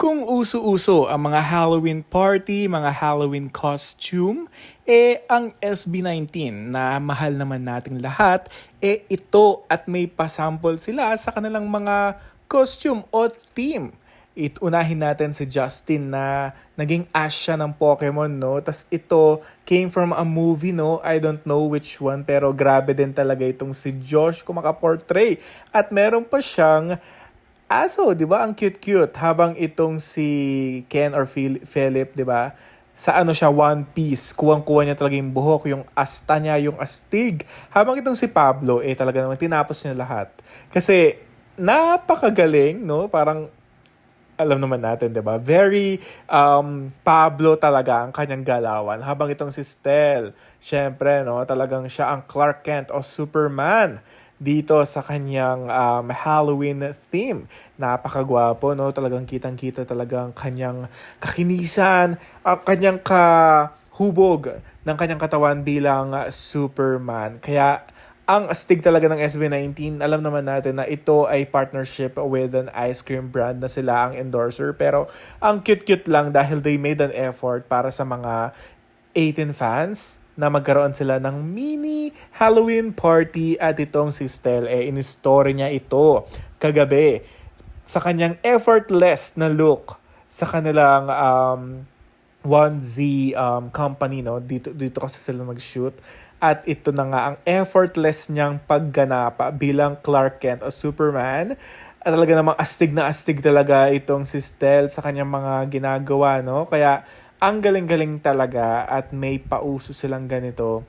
Kung uso-uso ang mga Halloween party, mga Halloween costume, ang SB19 na mahal naman nating lahat, ito at may pasample sila sa kanilang mga costume o theme. Unahin natin si Justin na naging Ash siya ng Pokemon, no? Tas ito came from a movie, no? I don't know which one, pero grabe din talaga itong si Josh kung makaportray. At meron pa siyang aso, 'di ba? Ang cute-cute. Habang itong si Ken or Philip, 'di ba? Sa ano siya, One Piece. Kuwang-kuha niya talaga yung buhok, yung asta niya, yung astig. Habang itong si Pablo, talaga naman tinapos niya lahat. Kasi napakagaling, no? Parang alam naman natin, 'di ba? Very Pablo talaga ang kanyang galawan. Habang itong si Stel, syempre, no, talagang siya ang Clark Kent o Superman dito sa kanyang Halloween theme. Napakagwapo, no? Talagang kitang-kita talagang kanyang kakinisan, ang kanyang kahubog ng kanyang katawan bilang Superman. Kaya ang astig talaga ng SB19, alam naman natin na ito ay partnership with an ice cream brand na sila ang endorser. Pero ang cute-cute lang dahil they made an effort para sa mga 18 fans na magkaroon sila ng mini Halloween party at itong si Stel, in-story niya ito kagabi sa kanyang effortless na look sa kanilang 1Z company, no? Dito kasi sila mag-shoot. At ito na nga ang effortless niyang pagganapa bilang Clark Kent o Superman. At talaga namang astig na astig talaga itong si Stel sa kanyang mga ginagawa, no? Kaya ang galing-galing talaga at may pauso silang ganito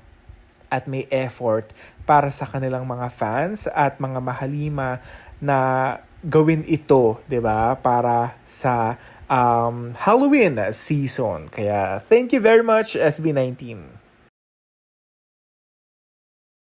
at may effort para sa kanilang mga fans at mga mahalima na gawin ito, 'di ba? Para sa Halloween season. Kaya thank you very much SB19.